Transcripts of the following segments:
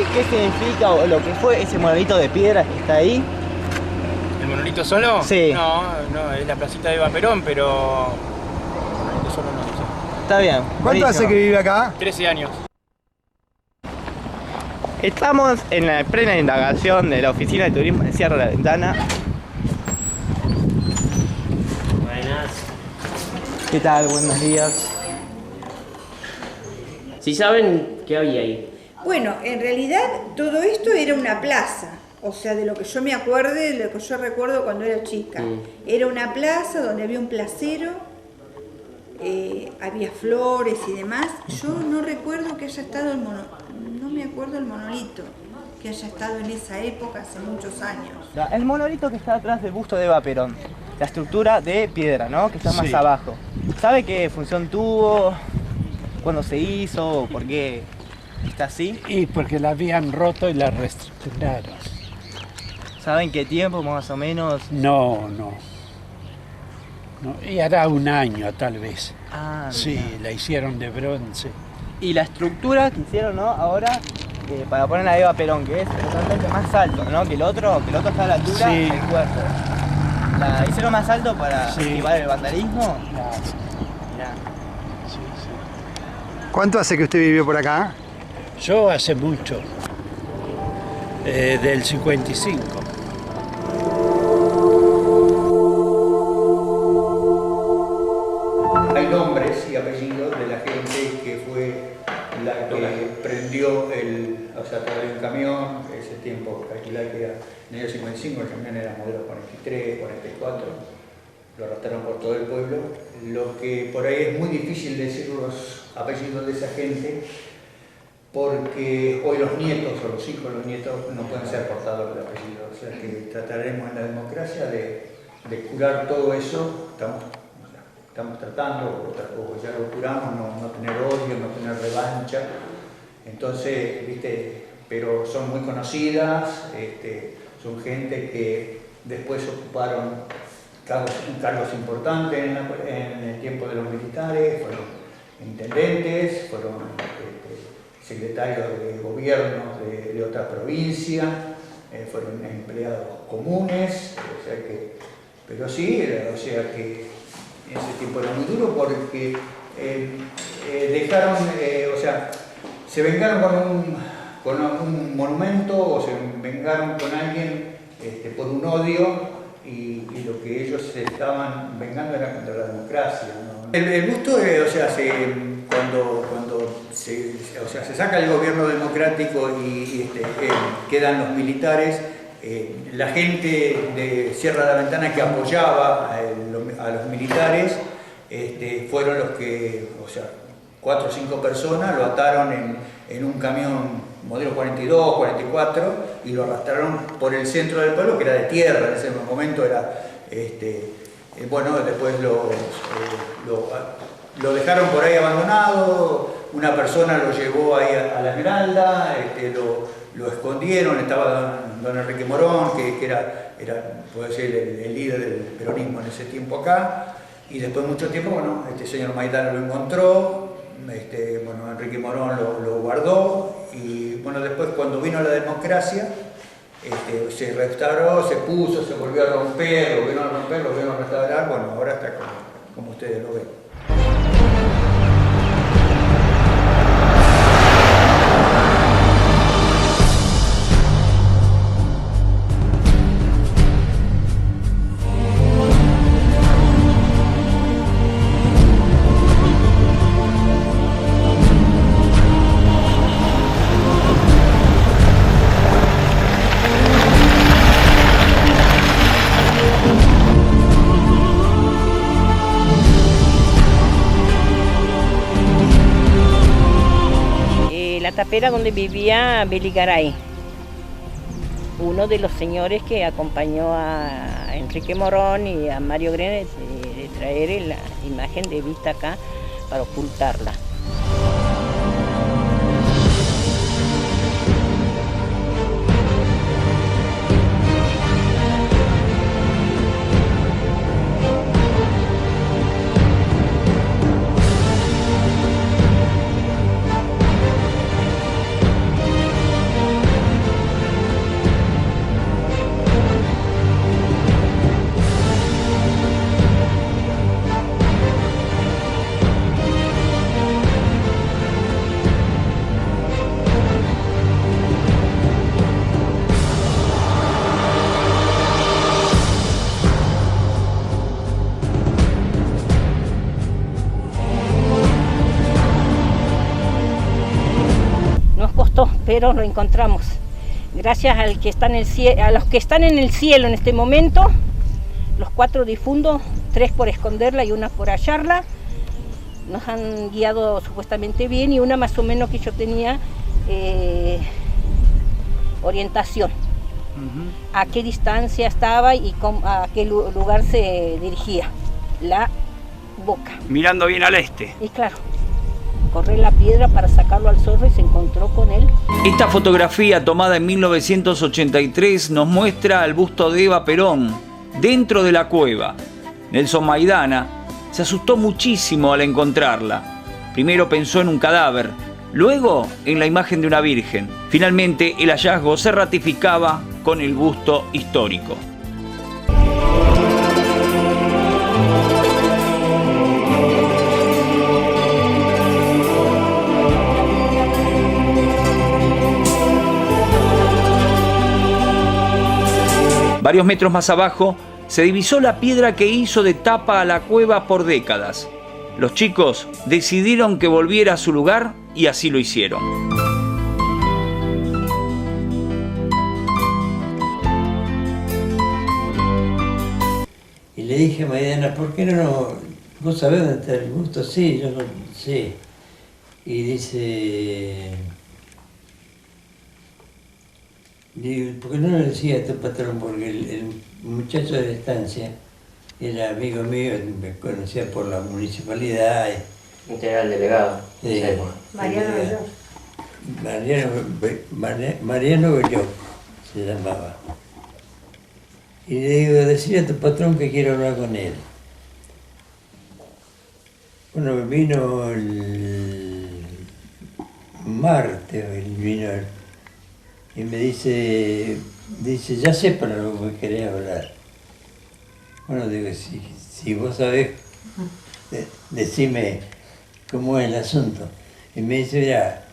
sabe qué significa o lo que fue ese monolito de piedra que está ahí? ¿El monolito solo? Sí. No, es la placita de Eva Perón, pero el monolito solo no sé. Está bien. ¿Cuánto buenísimo. hace que vive acá? 13 años. Estamos en la plena indagación de la Oficina de Turismo de Cierra la Ventana. Buenas. ¿Qué tal? Buenos días. Si saben qué había ahí. Bueno, en realidad todo esto era una plaza, o sea, de lo que yo me acuerde, de lo que yo recuerdo cuando era chica. Era una plaza donde había un placero, había flores y demás. Yo no recuerdo que haya estado no me acuerdo el monolito, que haya estado en esa época hace muchos años. El monolito que está atrás del busto de Eva Perón, la estructura de piedra, ¿no? Que está más Sí. abajo. ¿Sabe qué función tuvo? ¿Cuándo se hizo? ¿Por qué está así? Y porque la habían roto y la reestructuraron. ¿Saben qué tiempo más o menos? No. Y hará un año tal vez. Ah, Sí, mirá. la hicieron de bronce. Y la estructura que hicieron, ¿no? Ahora, para poner a Eva Perón, que es totalmente más alto, ¿no? Que el otro está a la altura Sí. del cuerpo. ¿La hicieron más alto para Sí. esquivar el vandalismo? Claro, Mirá. sí. ¿Cuánto hace que usted vivió por acá? Yo hace mucho, del 55. Hay nombres y apellidos de la gente que fue la que prendió traer un camión, ese tiempo calcular que era en el año 55, el camión era modelo 43, 44, lo arrastraron por todo el pueblo. Lo que por ahí es muy difícil decir los apellidos de esa gente, porque hoy los nietos o los hijos de los nietos no pueden ser portadores de apellidos, o sea que trataremos en la democracia de curar todo eso. Estamos tratando, o ya lo curamos, no tener odio, no tener revancha. Entonces, pero son muy conocidas, son gente que después ocuparon cargos importantes en el tiempo de los militares, fueron intendentes, fueron secretarios de gobierno de otra provincia, fueron empleados comunes, pero sí, o sea que ese tiempo era muy duro porque dejaron, se vengaron con un monumento o se vengaron con alguien por un odio y lo que ellos se estaban vengando era contra la democracia, ¿no? El gusto, cuando se saca el gobierno democrático y quedan los militares, la gente de Cierra la Ventana que apoyaba a los militares fueron los que, 4 o 5 personas lo ataron en un camión modelo 42, 44 y lo arrastraron por el centro del pueblo, que era de tierra, en ese momento era, después lo dejaron por ahí abandonado, una persona lo llevó ahí a la Esmeralda, lo escondieron, estaba don Enrique Morón, que era puede ser el líder del peronismo en ese tiempo acá, y después de mucho tiempo, este señor Maidana lo encontró, Enrique Morón lo guardó, y después cuando vino la democracia, se restauró, se puso, se volvió a romper, lo vieron a romper, lo vieron a restaurar, ahora está como ustedes lo ven. La tapera donde vivía Beligaray, uno de los señores que acompañó a Enrique Morón y a Mario Grenes de traer la imagen de vista acá para ocultarla. pero lo encontramos. Gracias al que está en el cielo, a los que están en el cielo en este momento, los 4 difuntos, 3 por esconderla y una por hallarla, nos han guiado supuestamente bien, y una más o menos que yo tenía orientación, a qué distancia estaba y a qué lugar se dirigía la boca. Mirando bien al este. Y claro, corré la piedra para sacarlo al zorro y se encontró con él. Esta fotografía tomada en 1983 nos muestra al busto de Eva Perón dentro de la cueva. Nelson Maidana se asustó muchísimo al encontrarla. Primero pensó en un cadáver, luego en la imagen de una virgen. Finalmente el hallazgo se ratificaba con el busto histórico. Varios metros más abajo se divisó la piedra que hizo de tapa a la cueva por décadas. Los chicos decidieron que volviera a su lugar y así lo hicieron. Y le dije a Maidana, ¿por qué no? ¿Vos sabés dónde está el busto? Sí, yo no sé. Y dice... Digo, ¿por qué no le decía a tu patrón? Porque el muchacho de la estancia era amigo mío, me conocía por la municipalidad. Usted era el delegado. Sí, Mariano Belló. Mariano Belló se llamaba. Y le digo, decirle a tu patrón que quiero hablar con él. Bueno, vino el martes, vino y me dice, ya sé para lo que me querés hablar. Bueno, digo, si vos sabés, decime cómo es el asunto. Y me dice, mira,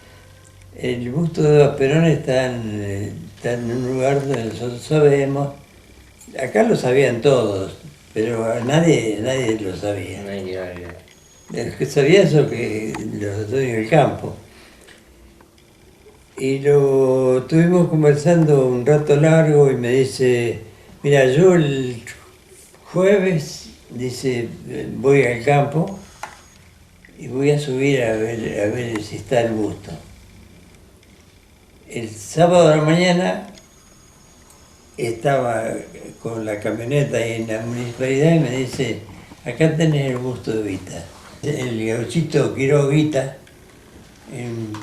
el busto de Eva Perón está en un lugar donde nosotros sabemos. Acá lo sabían todos, pero nadie lo sabía. El que sabía eso que los dueños del campo. Y lo estuvimos conversando un rato largo y me dice, mira, yo el jueves, dice, voy al campo y voy a subir a ver si está el busto. El sábado de la mañana estaba con la camioneta ahí en la municipalidad y me dice, acá tenés el busto de Vita. El gauchito Quiroga Vita, un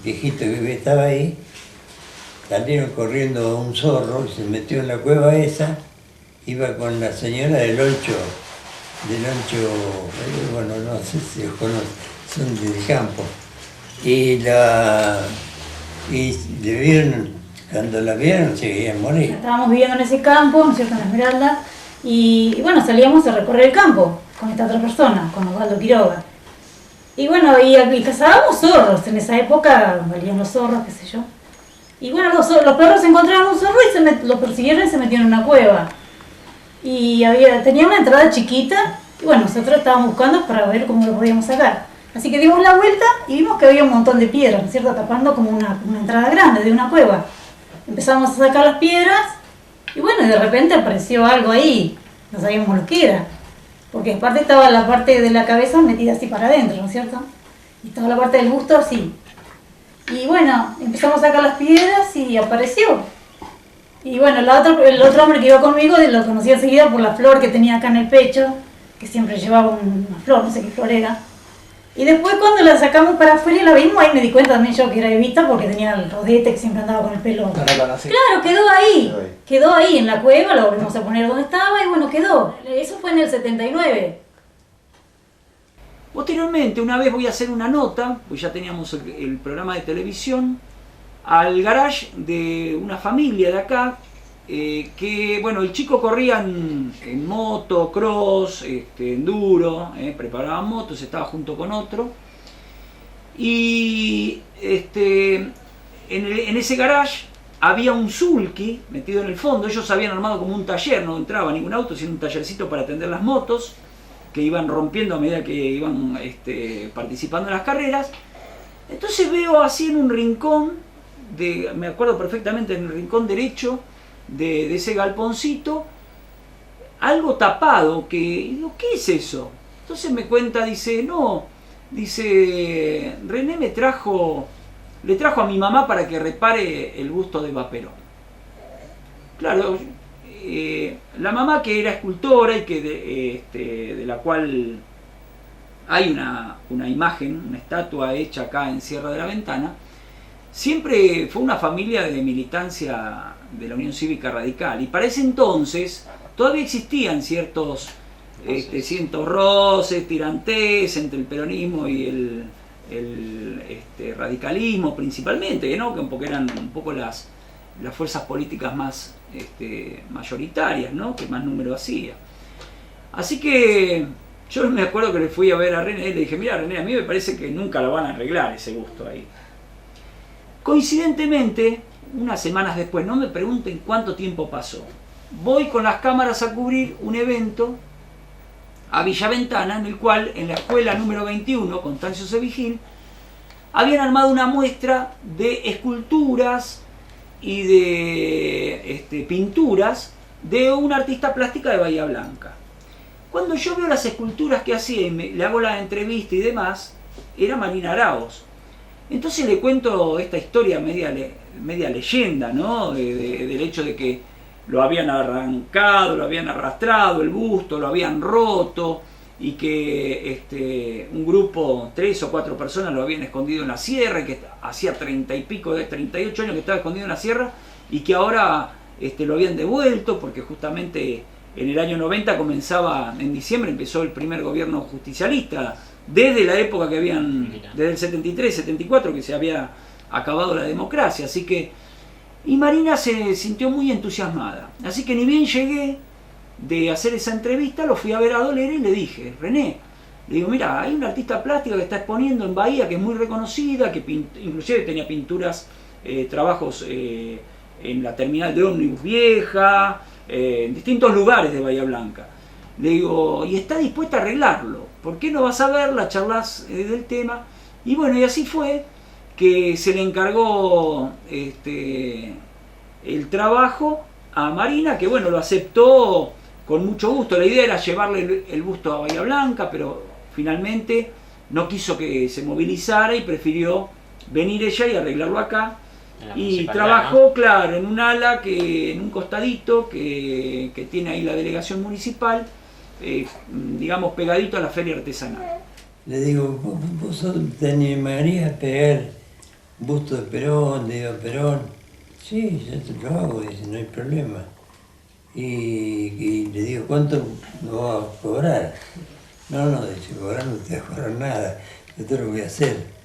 viejito que estaba ahí, salieron corriendo a un zorro y se metió en la cueva esa, iba con la señora del Oncho, bueno, no sé si los conocen, son del campo, y le vieron, cuando la vieron se querían morir. Estábamos viviendo en ese campo, ¿no es cierto?, en la Esmeralda, y bueno, salíamos a recorrer el campo con esta otra persona, con Osvaldo Quiroga. Y bueno, y cazábamos zorros, en esa época valían los zorros, qué sé yo. Y bueno, los perros encontraron un zorro y lo persiguieron y se metieron en una cueva. Y tenía una entrada chiquita, y bueno, nosotros estábamos buscando para ver cómo lo podíamos sacar. Así que dimos la vuelta y vimos que había un montón de piedras, ¿no es cierto?, tapando como una entrada grande de una cueva. Empezamos a sacar las piedras, y bueno, de repente apareció algo ahí, no sabíamos lo que era. Porque aparte estaba la parte de la cabeza metida así para adentro, ¿no es cierto? Y estaba la parte del busto así. Y bueno, empezamos a sacar las piedras y apareció. Y bueno, el otro hombre que iba conmigo lo conocía enseguida por la flor que tenía acá en el pecho, que siempre llevaba una flor, no sé qué flor era. Y después cuando la sacamos para afuera y la vimos, ahí me di cuenta también yo que era Evita porque tenía el rodete que siempre andaba con el pelo. Claro, quedó ahí en la cueva, lo volvimos a poner donde estaba y bueno, quedó. Eso fue en el 79. Posteriormente, una vez voy a hacer una nota, pues ya teníamos el programa de televisión, al garage de una familia de acá, que bueno, el chico corría en moto, cross, enduro, preparaba motos, estaba junto con otro, y en ese garage había un sulky metido en el fondo. Ellos habían armado como un taller, no entraba ningún auto, sino un tallercito para atender las motos, que iban rompiendo a medida que iban participando en las carreras. Entonces veo así en un rincón me acuerdo perfectamente, en el rincón derecho de ese galponcito, algo tapado, que digo, ¿qué es eso? Entonces me cuenta, dice, no, dice, René le trajo a mi mamá para que repare el busto de Eva Perón. Claro, la mamá, que era escultora y que de la cual hay una imagen, una estatua hecha acá en Sierra de la Ventana, siempre fue una familia de militancia de la Unión Cívica Radical, y para ese entonces todavía existían ciertos roces, tirantes entre el peronismo y el radicalismo principalmente, ¿no? Porque eran un poco las fuerzas políticas más mayoritarias, ¿no? Que más número hacía. Así que yo me acuerdo que le fui a ver a René y le dije, mira René, a mí me parece que nunca lo van a arreglar ese busto ahí. Coincidentemente, unas semanas después, no me pregunten cuánto tiempo pasó, voy con las cámaras a cubrir un evento a Villa Ventana, en el cual en la escuela número 21, Constancio Sevigín, habían armado una muestra de esculturas y de pinturas de una artista plástica de Bahía Blanca. Cuando yo veo las esculturas que hacía y le hago la entrevista y demás, era Marina Araoz. Entonces le cuento esta historia media leyenda, ¿no? Del hecho de que lo habían arrancado, lo habían arrastrado el busto, lo habían roto, y que un grupo, 3 o 4 personas, lo habían escondido en la sierra, y que hacía 38 años que estaba escondido en la sierra, y que ahora lo habían devuelto porque justamente en el año 90 en diciembre empezó el primer gobierno justicialista, desde la época que desde el 73, 74, que se había acabado la democracia. Así que, y Marina se sintió muy entusiasmada. Así que ni bien llegué de hacer esa entrevista, lo fui a ver a Dolera y le dije, René, le digo, mira, hay una artista plástica que está exponiendo en Bahía, que es muy reconocida, que inclusive tenía pinturas, trabajos en la terminal de ómnibus vieja, en distintos lugares de Bahía Blanca. Le digo, y está dispuesta a arreglarlo, ¿por qué no vas a verla, charlas del tema? Y bueno, y así fue que se le encargó el trabajo a Marina, que bueno, lo aceptó con mucho gusto. La idea era llevarle el busto a Bahía Blanca, pero finalmente no quiso que se movilizara y prefirió venir ella y arreglarlo acá. Y trabajó, ¿no? Claro, en un ala, en un costadito que tiene ahí la delegación municipal, digamos pegadito a la feria artesanal. Le digo, ¿vos te animarías a pegar busto de Perón, de Eva Perón? Sí, yo te lo hago, dice, no hay problema. Y le digo, ¿cuánto me vas a cobrar? No, dice, cobrar no te vas a cobrar nada, yo te lo voy a hacer.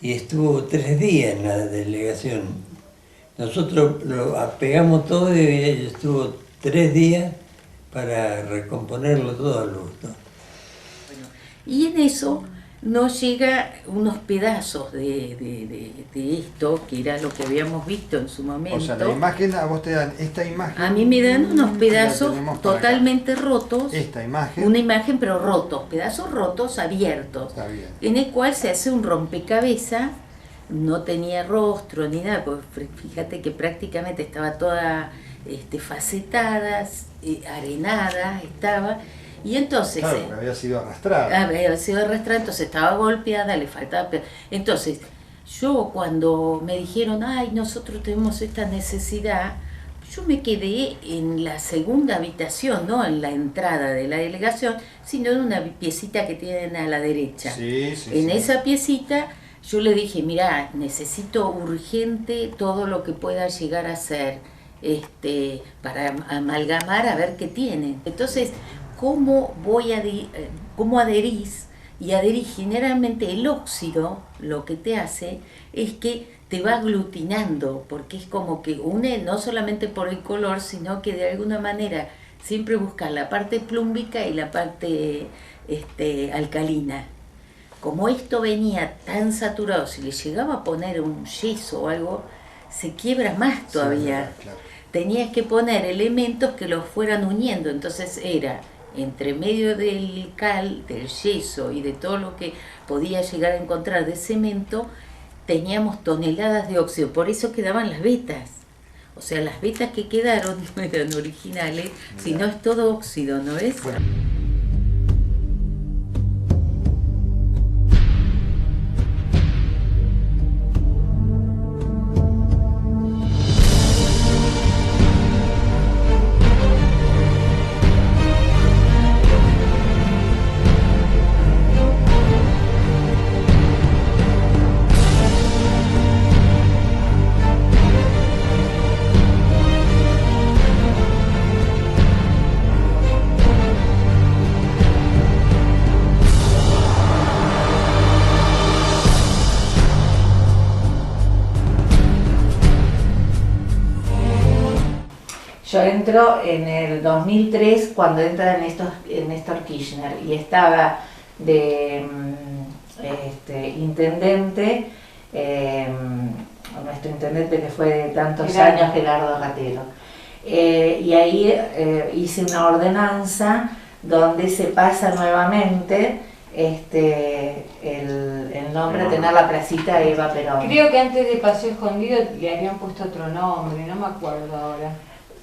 Y estuvo 3 días en la delegación. Nosotros lo apegamos todo y ella estuvo 3 días para recomponerlo todo al busto. Y en eso nos llega unos pedazos de esto, que era lo que habíamos visto en su momento. O sea, la imagen, a vos te dan esta imagen. A mí me dan unos pedazos totalmente rotos. Esta imagen. Una imagen pero rotos, pedazos rotos, abiertos. Está bien. En el cual se hace un rompecabezas, no tenía rostro ni nada, porque fíjate que prácticamente estaba toda facetada, arenada estaba. Y entonces... Claro, porque había sido arrastrada. Había sido arrastrada, entonces estaba golpeada, le faltaba... Entonces, yo cuando me dijeron, ay, nosotros tenemos esta necesidad, yo me quedé en la segunda habitación, no en la entrada de la delegación, sino en una piecita que tienen a la derecha. Sí, en esa piecita yo le dije, mira, necesito urgente todo lo que pueda llegar a ser, para amalgamar a ver qué tienen. Entonces, ¿cómo adherís? Y adherís generalmente el óxido, lo que te hace es que te va aglutinando, porque es como que une no solamente por el color, sino que de alguna manera siempre buscas la parte plúmbica y la parte alcalina. Como esto venía tan saturado, si le llegaba a poner un yeso o algo, se quiebra más todavía. Sí, claro. Tenías que poner elementos que los fueran uniendo, entonces era entre medio del yeso y de todo lo que podía llegar a encontrar de cemento, teníamos toneladas de óxido, por eso quedaban las vetas. O sea, las vetas que quedaron no eran originales, sino es todo óxido, ¿no es? Yo entro en el 2003 cuando entra Néstor Kirchner y estaba de intendente, nuestro intendente que fue de tantos años, Gerardo Ratero. Y ahí hice una ordenanza donde se pasa nuevamente el nombre, tener la placita Eva Perón. Creo que antes de Paseo Escondido le habían puesto otro nombre, no me acuerdo ahora.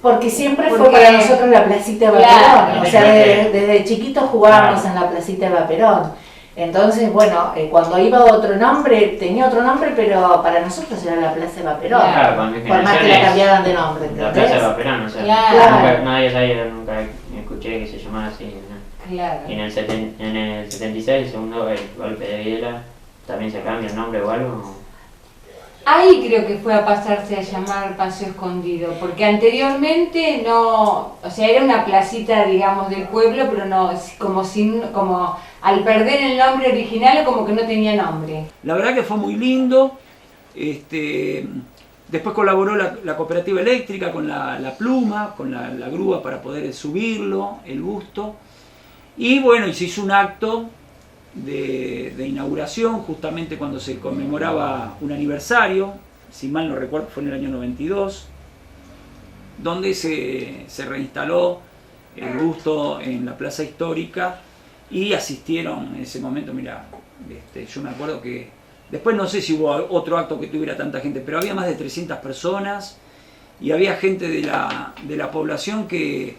Porque siempre fue para nosotros la placita Eva Perón, o sea, desde chiquitos jugábamos en la placita Eva Perón. Entonces, bueno, cuando iba otro nombre, tenía otro nombre, pero para nosotros era la Plaza Eva Perón, por más que la cambiaban de nombre. La Plaza Eva Perón, o sea, nadie sabía, nunca escuché que se llamara así. ¿No? Claro. Y en el 76, el segundo golpe de Videla, ¿también se cambia el nombre o algo? Ahí creo que fue a pasarse a llamar Paseo Escondido, porque anteriormente no, o sea, era una placita, digamos, del pueblo, pero no, como al perder el nombre original, como que no tenía nombre. La verdad que fue muy lindo. Después colaboró la cooperativa eléctrica con la pluma, con la grúa para poder subirlo, el busto. Y bueno, y se hizo un acto de inauguración justamente cuando se conmemoraba un aniversario, si mal no recuerdo fue en el año 92, donde se reinstaló el busto en la plaza histórica y asistieron en ese momento, mira, yo me acuerdo que después no sé si hubo otro acto que tuviera tanta gente, pero había más de 300 personas y había gente de la población que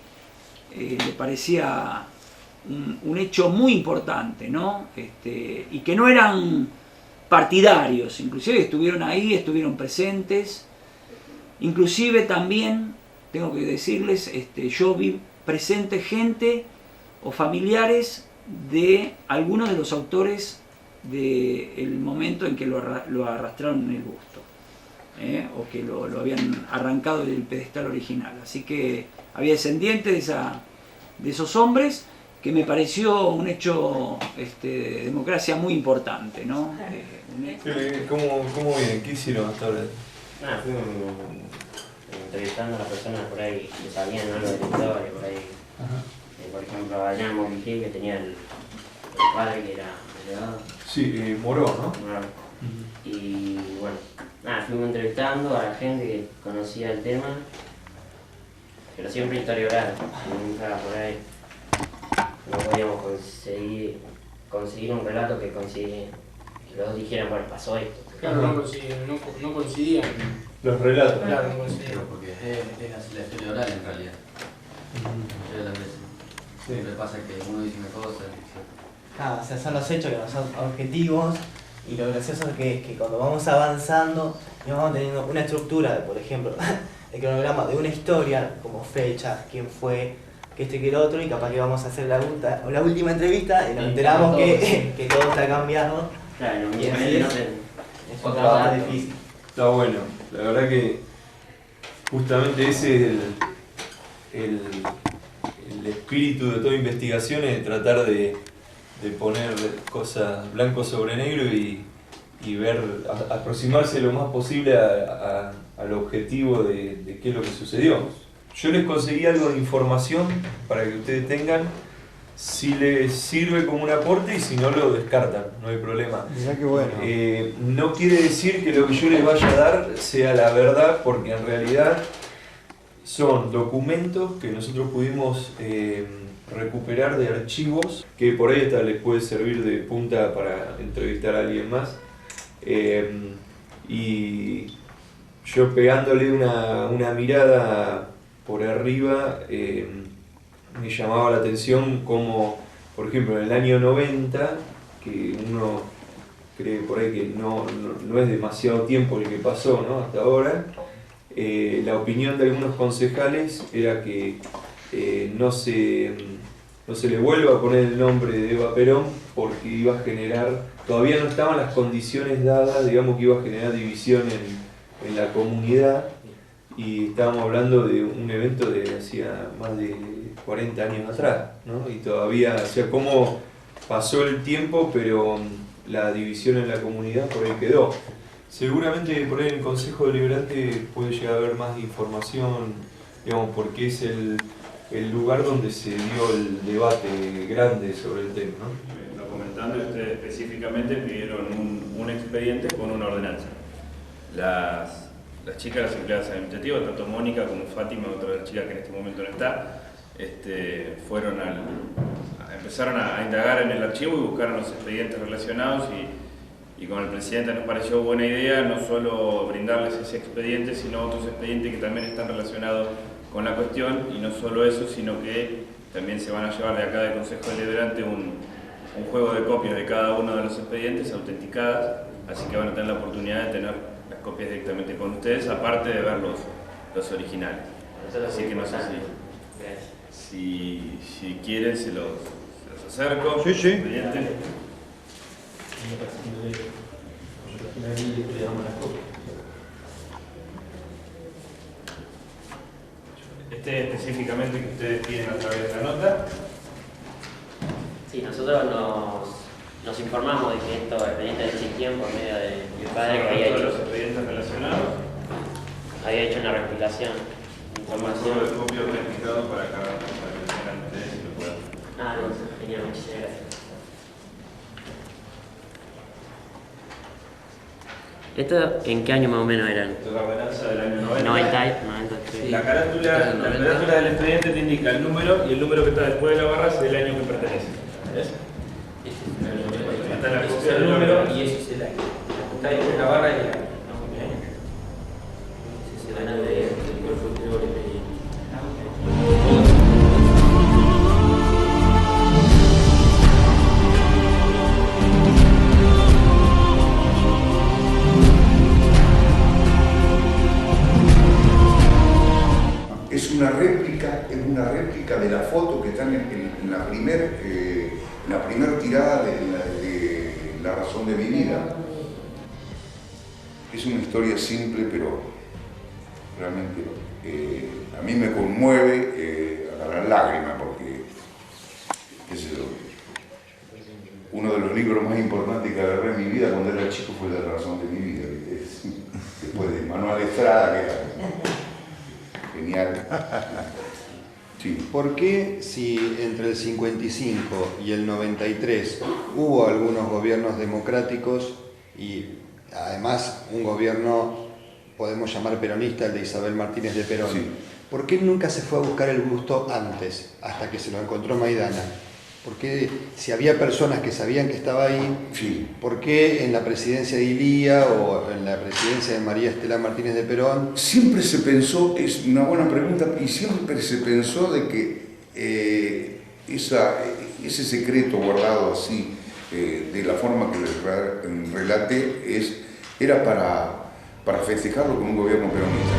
le parecía un hecho muy importante, ¿no? Y que no eran partidarios, inclusive estuvieron ahí, estuvieron presentes, inclusive también, tengo que decirles, yo vi presente gente o familiares de algunos de los autores del momento en que lo arrastraron en el busto, o que lo habían arrancado del pedestal original, así que había descendientes de esos hombres, que me pareció un hecho de democracia muy importante, ¿no? ¿Cómo vienen? ¿Qué hicieron hasta ahora? Nada, fuimos entrevistando a las personas por ahí que sabían algo de la historia, por ahí. Por ejemplo, allá en Moquijil, que tenía el padre que era delegado. Sí, Moró, ¿no? Moró. Y bueno, nada, fuimos entrevistando a la gente que conocía el tema, pero siempre historia oral, nunca por ahí. No podíamos conseguir un relato que los dos dijeran, bueno, pasó esto. Claro, no coincidían. Los relatos. Claro, no coincidían. Porque es la historia oral en realidad. Siempre pasa que uno dice una cosa. O sea, son los hechos que no son objetivos, y lo gracioso es que cuando vamos avanzando y vamos teniendo una estructura, por ejemplo, el cronograma de una historia, como fecha, quién fue, que esto y que el otro, y capaz que vamos a hacer la última entrevista y nos enteramos que todo está cambiado. Claro, y así es un trabajo difícil. Está bueno, la verdad que justamente ese es el espíritu de toda investigación, es tratar de poner cosas blanco sobre negro y ver, aproximarse lo más posible al objetivo de qué es lo que sucedió. Yo les conseguí algo de información para que ustedes tengan, si les sirve como un aporte y si no lo descartan, no hay problema. Mirá qué bueno. No quiere decir que lo que yo les vaya a dar sea la verdad, porque en realidad son documentos que nosotros pudimos recuperar de archivos, que por ahí hasta les puede servir de punta para entrevistar a alguien más. Y yo pegándole una mirada por arriba, me llamaba la atención como, por ejemplo, en el año 90, que uno cree por ahí que no es demasiado tiempo el que pasó, ¿no? Hasta ahora, la opinión de algunos concejales era que no se le vuelva a poner el nombre de Eva Perón porque iba a generar, todavía no estaban las condiciones dadas, digamos que iba a generar división en la comunidad, y estábamos hablando de un evento de hacía más de 40 años atrás, ¿no? Y todavía, o sea, cómo pasó el tiempo, pero la división en la comunidad por ahí quedó. Seguramente por ahí en el Consejo Deliberante puede llegar a haber más información, digamos, porque es el lugar donde se dio el debate grande sobre el tema, ¿no? Lo comentando, ustedes específicamente pidieron un expediente con una ordenanza. Las chicas, las empleadas administrativas, tanto Mónica como Fátima, otra de las chicas que en este momento no está, empezaron a indagar en el archivo y buscaron los expedientes relacionados, y con el presidente nos pareció buena idea no solo brindarles ese expediente, sino otros expedientes que también están relacionados con la cuestión, y no solo eso, sino que también se van a llevar de acá del Consejo Deliberante un juego de copias de cada uno de los expedientes autenticadas, así que van a tener la oportunidad de tener las copias directamente con ustedes, aparte de ver los originales. Así que no sé si quieren se los acerco. Sí, sí. Específicamente que ustedes piden a través de la nota. Sí, nosotros nos informamos de que esto expediente de Chiquien por medio de mi padre que había hecho los expedientes relacionados. Había hecho una recopilación de información. Un copio autenticado para que tengan ustedes y lo puedan. Ah, no, genial, muchísimas gracias. ¿Esto en qué año más o menos eran? La ordenanza del año 90. 93. La carátula del expediente te indica el número, y el número que está después de la barra es el año que pertenece. ¿Ves? Está la copia del número y ese es el año. Está ahí en la barra y el año. Ese es el año de cuál fue el primer expediente. Es una réplica de la foto que está en la primer tirada de La razón de mi vida. Es una historia simple, pero realmente a mí me conmueve a la lágrima, porque qué sé yo, uno de los libros más importantes que agarré en mi vida cuando era chico fue La razón de mi vida, después de Manuel Estrada, que era genial. Sí. ¿Por qué si entre el 55 y el 93 hubo algunos gobiernos democráticos y además un gobierno, podemos llamar peronista, el de Isabel Martínez de Perón, sí, ¿por qué nunca se fue a buscar el busto antes, hasta que se lo encontró Maidana? ¿Por qué, si había personas que sabían que estaba ahí, sí, por qué en la presidencia de Ilía o en la presidencia de María Estela Martínez de Perón? Siempre se pensó, es una buena pregunta, y siempre se pensó de que ese secreto guardado así, de la forma que les relaté, era para festejarlo con un gobierno peronista.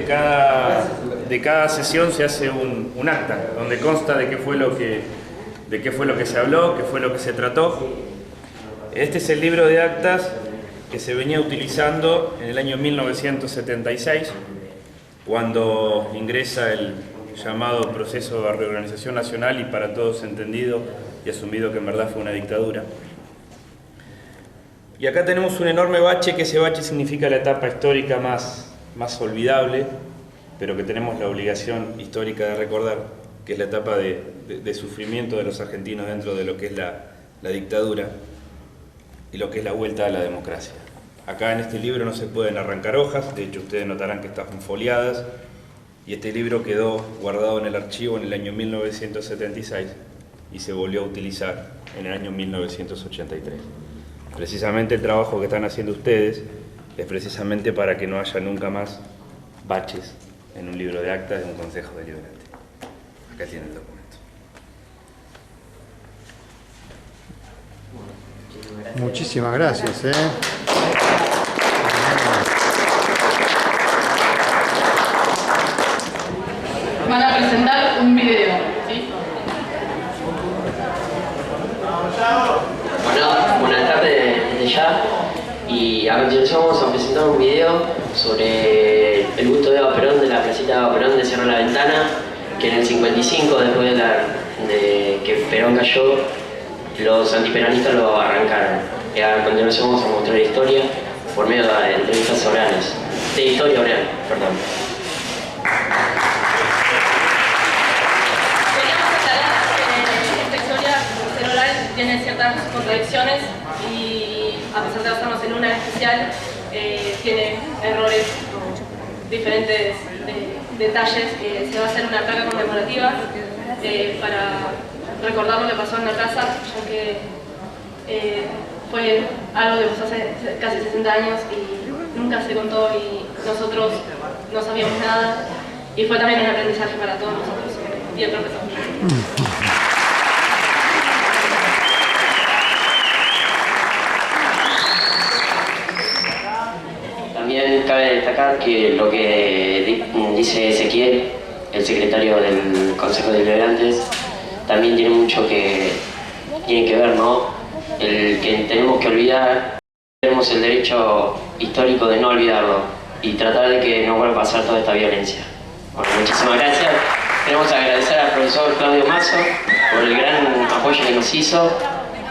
de cada sesión se hace un acta, donde consta de qué fue lo que se habló, qué fue lo que se trató. Este es el libro de actas que se venía utilizando en el año 1976, cuando ingresa el llamado proceso de reorganización nacional y para todos entendido y asumido que en verdad fue una dictadura. Y acá tenemos un enorme bache, que ese bache significa la etapa histórica más olvidable, pero que tenemos la obligación histórica de recordar, que es la etapa de sufrimiento de los argentinos dentro de lo que es la dictadura y lo que es la vuelta a la democracia. Acá en este libro no se pueden arrancar hojas, de hecho ustedes notarán que están foliadas, y este libro quedó guardado en el archivo en el año 1976 y se volvió a utilizar en el año 1983. Precisamente el trabajo que están haciendo ustedes es precisamente para que no haya nunca más baches en un libro de actas de un consejo deliberante. Acá tienen el documento. Muchísimas gracias. Van a presentar un video, ¿sí? Bueno, buenas tardes desde ya, y a continuación vamos a presentar un video sobre el busto de Eva Perón de la placita de Eva Perón de Cerro La Ventana, que en el 55, después de que Perón cayó, los antiperonistas lo arrancaron. Y a continuación vamos a mostrar la historia por medio de entrevistas orales, de historia oral, perdón. Tiene ciertas contradicciones y a pesar de basarnos en una especial, tiene errores o diferentes detalles. Se va a hacer una placa conmemorativa para recordar lo que pasó en la casa, ya que fue algo que pasó hace casi 60 años y nunca se contó y nosotros no sabíamos nada, y fue también un aprendizaje para todos nosotros y el profesor. También cabe destacar que lo que dice Ezequiel, el secretario del Consejo de Deliberantes, también tiene mucho que ver, ¿no? El que tenemos que olvidar, tenemos el derecho histórico de no olvidarlo y tratar de que no vuelva a pasar toda esta violencia. Bueno, muchísimas gracias. Queremos agradecer al profesor Claudio Mazzo por el gran apoyo que nos hizo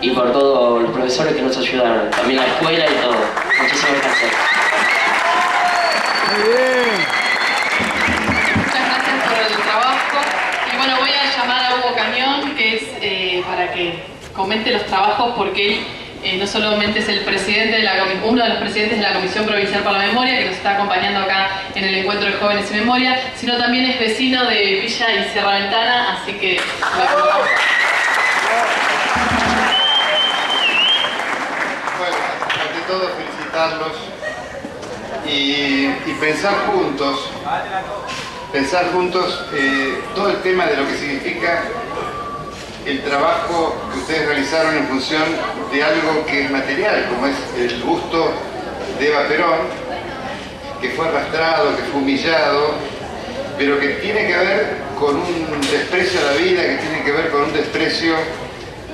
y por todos los profesores que nos ayudaron, también la escuela y todo. Muchísimas gracias. Muy bien. Muchas gracias por el trabajo. Y bueno, voy a llamar a Hugo Cañón, que es para que comente los trabajos, porque él no solamente es el presidente de uno de los presidentes de la Comisión Provincial para la Memoria, que nos está acompañando acá en el Encuentro de Jóvenes y Memoria, sino también es vecino de Villa y Cerro La Ventana, así que bueno, ante todo felicitarlos y pensar juntos todo el tema de lo que significa el trabajo que ustedes realizaron en función de algo que es material, como es el busto de Eva Perón, que fue arrastrado, que fue humillado, pero que tiene que ver con un desprecio a la vida, que tiene que ver con un desprecio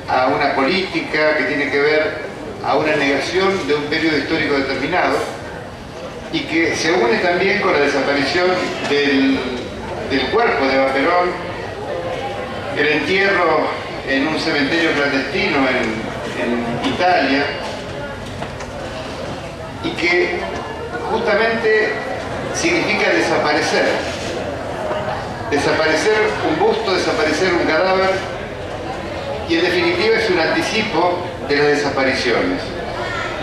a una política, que tiene que ver a una negación de un periodo histórico determinado, y que se une también con la desaparición del cuerpo de Eva Perón, el entierro en un cementerio clandestino en Italia, y que justamente significa desaparecer un busto, desaparecer un cadáver, y en definitiva es un anticipo de las desapariciones.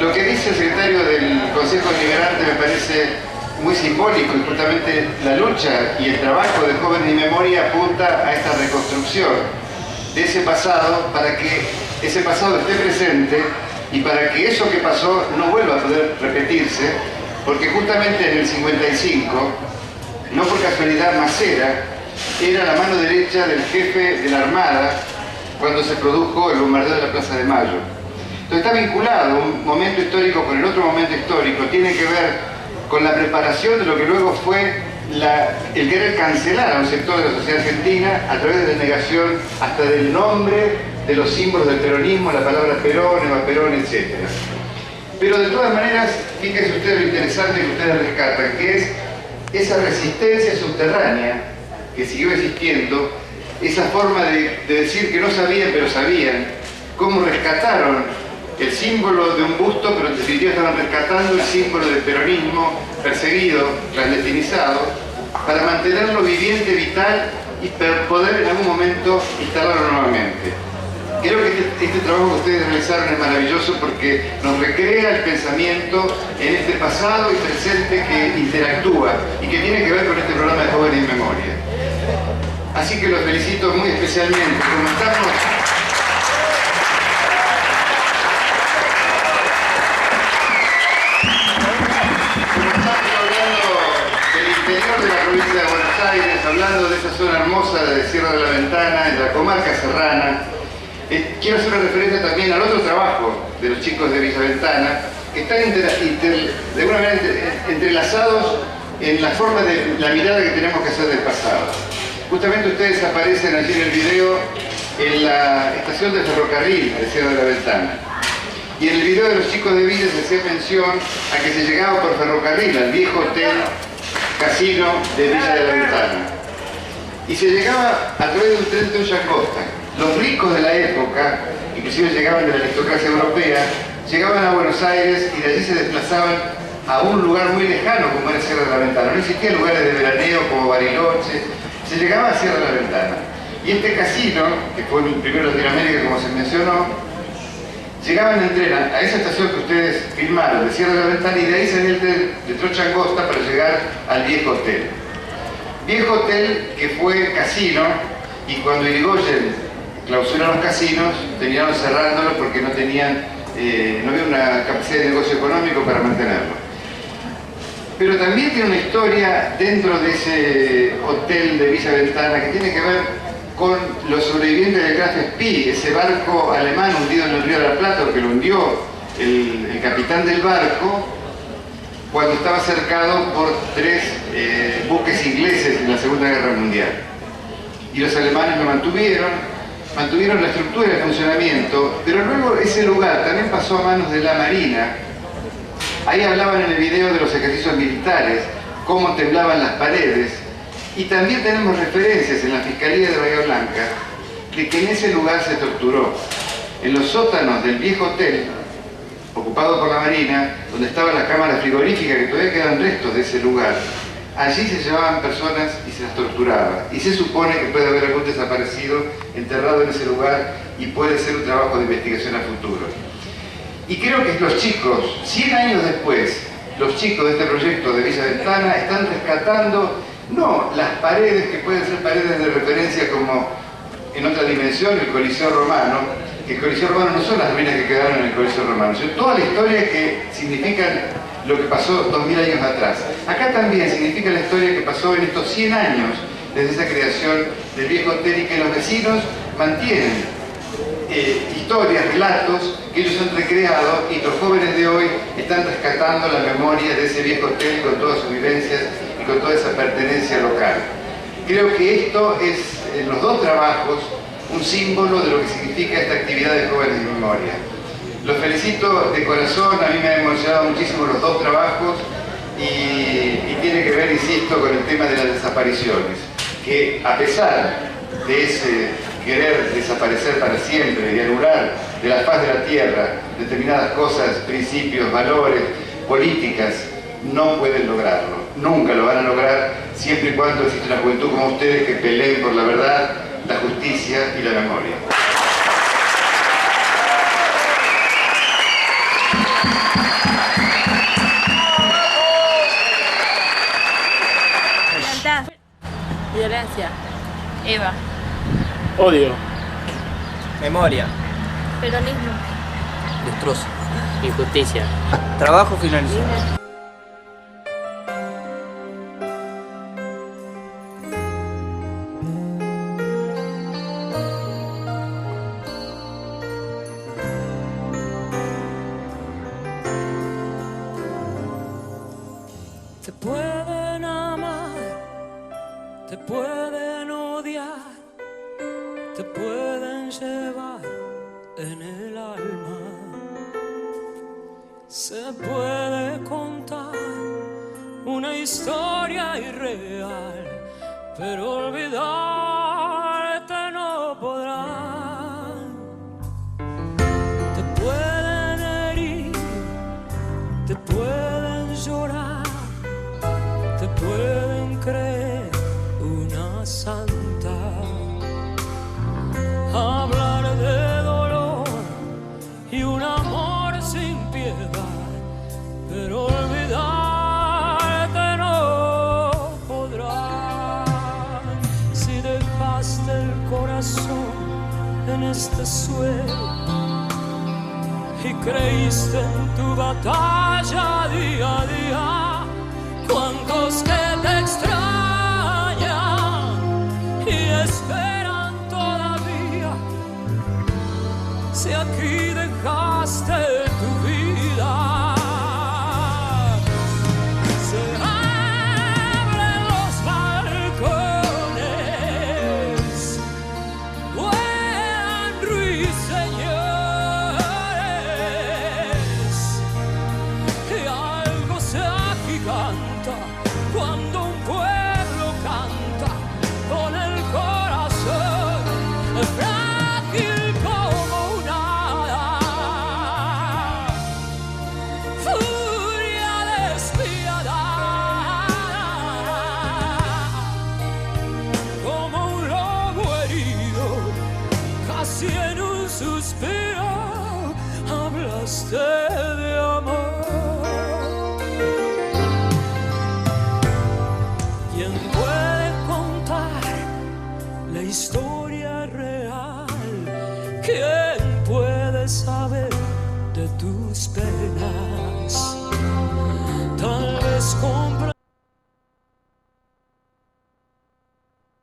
Lo que dice el secretario del Consejo Deliberante me parece muy simbólico, y justamente la lucha y el trabajo de Jóvenes y Memoria apunta a esta reconstrucción de ese pasado, para que ese pasado esté presente y para que eso que pasó no vuelva a poder repetirse, porque justamente en el 55, no por casualidad, Macera era la mano derecha del jefe de la Armada cuando se produjo el bombardeo de la Plaza de Mayo. Entonces está vinculado un momento histórico con el otro momento histórico, tiene que ver con la preparación de lo que luego fue el querer cancelar a un sector de la sociedad argentina a través de la negación hasta del nombre, de los símbolos del peronismo, la palabra Perón, Eva Perón, etc. Pero de todas maneras, fíjense ustedes lo interesante que ustedes rescatan, que es esa resistencia subterránea que siguió existiendo, esa forma de decir que no sabían pero sabían, cómo rescataron el símbolo de un busto, pero en definitiva estaban rescatando el símbolo del peronismo perseguido, clandestinizado, para mantenerlo viviente, vital y poder en algún momento instalarlo nuevamente. Creo que este trabajo que ustedes realizaron es maravilloso porque nos recrea el pensamiento en este pasado y presente que interactúa y que tiene que ver con este programa de Jóvenes en Memoria. Así que los felicito muy especialmente. Como estamos de la provincia de Buenos Aires, hablando de esa zona hermosa de Sierra de la Ventana, en la comarca serrana, quiero hacer una referencia también al otro trabajo de los chicos de Villa Ventana, que están de alguna manera entrelazados en la forma de la mirada que tenemos que hacer del pasado. Justamente ustedes aparecen allí en el video en la estación de ferrocarril de Sierra de la Ventana. Y en el video de los chicos de Villa se hacía mención a que se llegaba por ferrocarril al viejo hotel casino de Villa de la Ventana. Y se llegaba a través de un tren de Costa. Los ricos de la época, inclusive llegaban de la aristocracia europea, llegaban a Buenos Aires y de allí se desplazaban a un lugar muy lejano como era Sierra de la Ventana. No existían lugares de veraneo como Bariloche, se llegaba a Sierra de la Ventana. Y este casino, que fue el primero de Latinoamérica como se mencionó, llegaban en tren a esa estación que ustedes filmaron de Sierra de la Ventana y de ahí salía el tren de Trocha Angosta para llegar al viejo hotel. Viejo hotel que fue casino y cuando Irigoyen clausuró los casinos terminaron cerrándolo porque no tenían, no había una capacidad de negocio económico para mantenerlo. Pero también tiene una historia dentro de ese hotel de Villa Ventana que tiene que ver con los sobrevivientes del Graf Spee, ese barco alemán hundido en el río de la Plata, que lo hundió el capitán del barco cuando estaba cercado por 3 buques ingleses en la Segunda Guerra Mundial. Y los alemanes lo mantuvieron la estructura y el funcionamiento, pero luego ese lugar también pasó a manos de la Marina. Ahí hablaban en el video de los ejercicios militares, cómo temblaban las paredes. Y también tenemos referencias en la Fiscalía de Bahía Blanca de que en ese lugar se torturó. En los sótanos del viejo hotel, ocupado por la Marina, donde estaba la cámara frigorífica, que todavía quedan restos de ese lugar, allí se llevaban personas y se las torturaba. Y se supone que puede haber algún desaparecido enterrado en ese lugar y puede ser un trabajo de investigación a futuro. Y creo que los chicos, 100 años después, los chicos de este proyecto de Villa Ventana están rescatando no las paredes que pueden ser paredes de referencia como en otra dimensión el Coliseo Romano, que el Coliseo Romano no son las ruinas que quedaron en el Coliseo Romano, sino toda la historia que significan lo que pasó 2000 años atrás. Acá también significa la historia que pasó en estos 100 años desde esa creación del viejo hotel y que los vecinos mantienen historias, relatos que ellos han recreado y los jóvenes de hoy están rescatando la memoria de ese viejo hotel con todas sus vivencias y con toda esa pertenencia local. Creo que esto es, en los dos trabajos, un símbolo de lo que significa esta actividad de Jóvenes en Memoria. Los felicito de corazón, a mí me han emocionado muchísimo los dos trabajos y tiene que ver, insisto, con el tema de las desapariciones, que a pesar de ese querer desaparecer para siempre y anular de la faz de la tierra determinadas cosas, principios, valores, políticas, no pueden lograrlo. Nunca lo van a lograr siempre y cuando existe una juventud como ustedes que peleen por la verdad, la justicia y la memoria. Violencia. Eva. Odio. Memoria. Peronismo. Destrozo. Injusticia. Trabajo finalizado. Te pueden amar te pueden odiar, te pueden llevar en el alma. Se puede contar una historia irreal, pero olvidarte no podrán. Te pueden herir, te pueden llorar, te pueden creer una santa, hablar de dolor y un amor sin piedad, pero olvidarte no podrán. Si dejaste el corazón en este suelo y creíste en tu batalla día a día, cuántos que te extrañan y esperan todavía, si aquí dejaste tu vida. Se abren los balcones, vuelan ruiseñores, y algo se agiganta cuando un pueblo canta con el corazón frágil como un hada. Furia despiadada, como un lobo herido, casi en un suspiro hablaste de amor. ¿Quién puede contar la historia real? ¿Quién puede saber de tus penas?